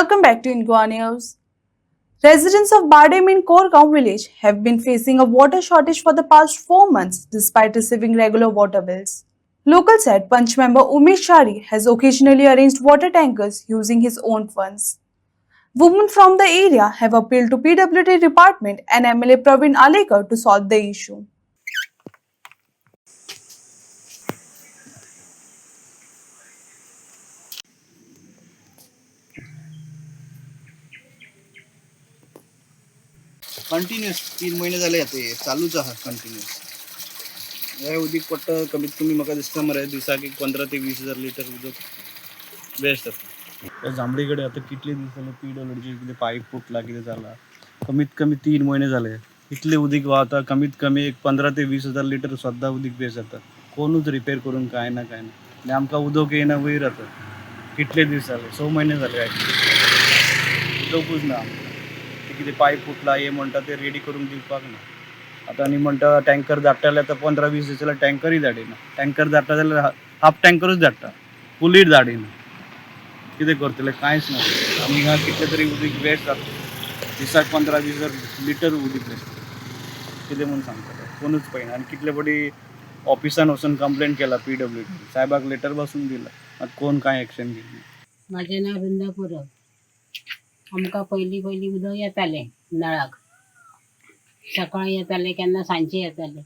Welcome back to Ingwa News. Residents of Bardem in Korgaon village have been facing a water shortage for the past 4 months despite receiving regular water bills. Local said Panch member Umesh Shari has occasionally arranged water tankers using his own funds. Women from the area have appealed to PWD department and MLA Praveen Alekar to solve the issue. Continuous 3 महिने झाले आता हे चालूच आहात continuous हे उदीक पट्ट कमीत कमी म्हाका दिसता मरे दिसाक एक 15 ते 20,000 लिटर उदक बेस्ट आसता त्या जांबळीकडे आता कितले दीस जाले PWDचे कितें पाईप फुटला कितें जाला कमीत कमी 3 महिने झाले इतले उदीक व्हांवता कमीत कमी एक 15 ते 20,000 लिटर सद्दां उदीक बेस्ट जाता कोणूच रिपेर करून काय ना आनी आमकां उदक येना वयर आता कितले दीस जाले 6 महिने झाले उदकूच ना ते कितें पाईप फुटला हे म्हणटा ते रेडी करून दिवपाक ना आतां आनी म्हणटा टँकर धाडटा जाल्यार आतां 15-20 दीस जाल्यार टँकरय धाडिना टँकर धाडटा जाल्यार हाफ टँकरूच धाडटा फुलीट धाडिना कितें करतले कांयच ना आमी हांगा कितले तरी उदीक वेस्ट जाता दिसाक 15-20 लिटर उदीक वेस्ट कितें म्हूण सांगता कोणूच पळयना आनी कितले फावटी ऑफिसान वचून कंप्लेंट केला PWD साहेबाक लेटर बसून दिला आतां कोण कांय एक्शन घेयना. माझे नाव वृंदा पुरब. आमकां पयलीं उदक येतालें नळाक सकाळीं येतालें केन्ना सांजचें येतालें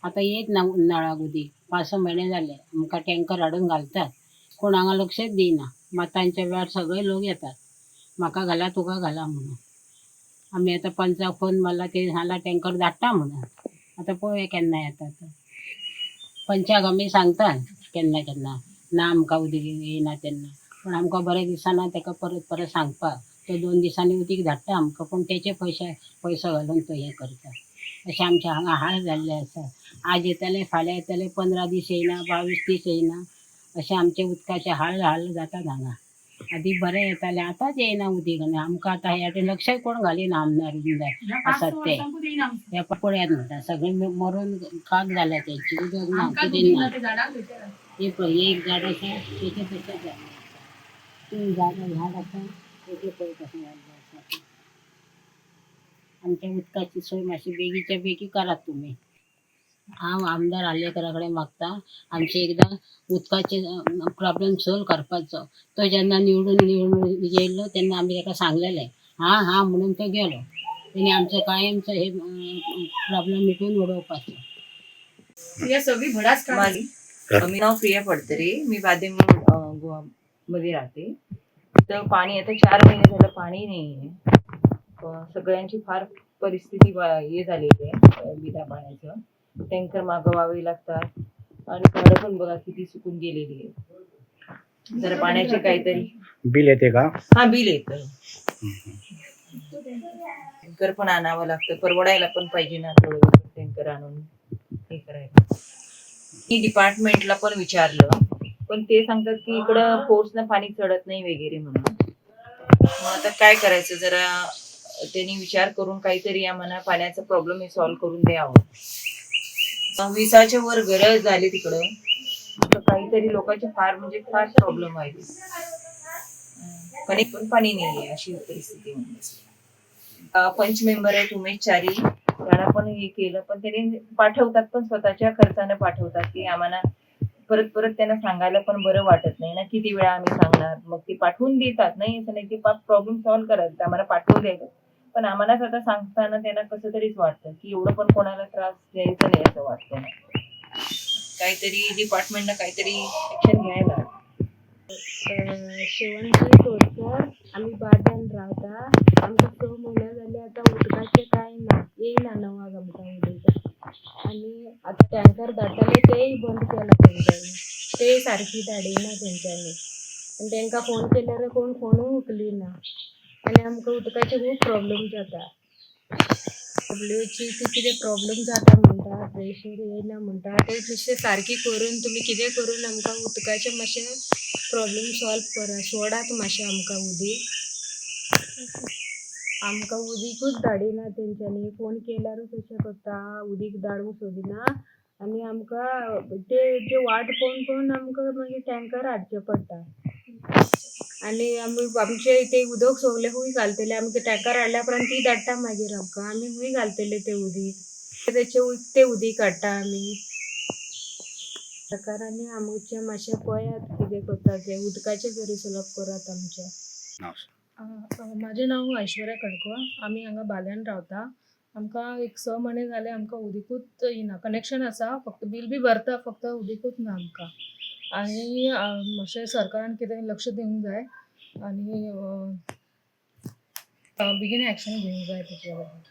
आतां येत ना नळाक उदीक 5-6 म्हयने जाले आमकां टँकर हाडून घालतात कोण हांगा लक्षच दिना मातांच्या वेळार सगळे लोक येतात म्हाका घाला तुका घाला म्हणून आमी आतां पंचाक फोन मारला ते सांगला टँकर धाडटा म्हणून आतां पळोवया केन्ना येतात पंचाक आमी सांगता केन्ना ना आमकां उदीक येयना तेन्ना पण आमकां बरें दिसना ताका परत सांगपाक तो 2 दिसांनी उदीक धाडटा आमकां पण तेचे पयसो घालून तो हें करता अशें आमचे हांगा हाल जाल्ले आसा आज येतले फाल्यां येतले 15 दीस येयना 22 दीस येयना अशें आमचे उदकाचे हाल जातात हांगा आदी बरें येतालें आतांच येयना उदीक आनी आमकां आतां ह्या वाटेन लक्षय कोण घालिना आमदार बिमदार आसात ते हे पळयात म्हणटा सगळें मरून काग जाल्या तेंची उदक ना कितें ना हे पळय एक झाड आसा तेचे तशेंच जालें तीन झाड आसा तेचे पळय कशें जाल्लें आसा आमच्या उदकाची सोय मातशी बेगीच्या बेगी करात तुमी हांव आमदार आलेकरा कडेन मागता आमचे एकदां उदकाचे प्रॉब्लेम सॉल्व करपाचो तो जेन्ना निवडून येयल्लो तेन्ना आमी ताका सांगलेलें हा म्हणून तो गेलो तेणी आमचो कायमचो हे प्रॉब्लेम मिटून उडोवपाचो या सगळी भडास माझी मी नाव प्रिया पडतरे मी बादेम गोवा मध्ये राहते तर पाणी आता 4 महिने झालं पाणी नाहीये सगळ्यांची फार परिस्थिती हे झालेली आहे बिना पाण्याचं टँकर मागवावे लागतात आणि झाडं पण बघा किती सुकून गेलेली आहे जर पाण्याचे काहीतरी बिल येते का हा बिल येतं टँकर पण आणावं लागतं परवडायला पण पाहिजे ना थोडं टँकर आणून हे करायला मी डिपार्टमेंटला पण विचारलं पण ते सांगतात की इकडं फोर्सनं पाणी चढत नाही वगैरे म्हणून मग आता काय करायचं जरा त्यांनी विचार करून काहीतरी आम्हाला पाण्याचा प्रॉब्लेम हे सॉल्व्ह करून द्यावं 20च्या वर घरं झाली तिकडं तर काहीतरी लोकांचे फार प्रॉब्लेम आहे पण पाणी नाहीये अशी परिस्थिती पंच मेंबर आहेत उमेश चारी त्यांना पण हे केलं पण त्यांनी पाठवतात पण स्वतःच्या खर्चाने पाठवतात की आम्हाला परत त्यांना सांगायला पण बरं वाटत नाही ना किती वेळा आम्ही सांगणार मग ते पाठवून देतात नाही असं नाही की प्रॉब्लेम सॉल्व्ह करायचं आम्हाला पाठवून द्यायचं पण आम्हालाच आता सांगताना त्यांना कसं तरीच वाटतं की एवढं पण कोणाला त्रास द्यायचा नाही असं वाटतं काहीतरी डिपार्टमेंटनं काहीतरी ऍक्शन घ्यायला शेवंती तोडकर आम्ही बाजन राहता आमचं 6 महिने झाले आता उदकाचे काय ना येईना नवा गमता उदक आणि आता टँकर धाडटाले तेही बंद केला तेंच्यांनी ते सारकी धाडिना तेंच्यांनी आणि तांकां फोन केल्यार कोण फोनूय उखलिना आनी आमकां उदकाचे खूब प्रॉब्लेम जाता डब्ल्यूची कितें प्रॉब्लेम जाता म्हणटा प्रेशर येयना म्हणटा ते मातशें सारकी करून तुमी कितें करून आमकां उदकाचें मातशें प्रॉब्लेम सॉल्व करा सोडात मातशें आमकां उदीकूच धाडिना तेंच्यांनी फोन केल्यारूच अशें करता उदीक धाडूंक सोदिना आनी आमकां ते वाट पळोवन आमकां मागीर टँकर हाडचे पडटा आनी आमचे इथे उदक सगळे हुंय घालतले आमी ते टँकर हाडल्या ती धाडटा मागीर आमकां आमी हुंय घालतले ते उदीक तेचे ते उदीक काडटा आमी सरकारांनी आमचे मातशें पळयात कितें करता ते उदकाचे तरी सुलभ करात आमचे. म्हजें नांव ऐश्वर्या कडको आमी हांगा बाल्यान रावता. आमकां एक 6 म्हयने जाले आमकां उदीकूच येना. कनेक्शन आसा फक्त बील बी भरता फक्त उदीकूच ना आमकां. आनी मातशें सरकारान कितें लक्ष दिवंक जाय आनी बेगीन एक्शन घेवंक जाय तेचे बद्दल.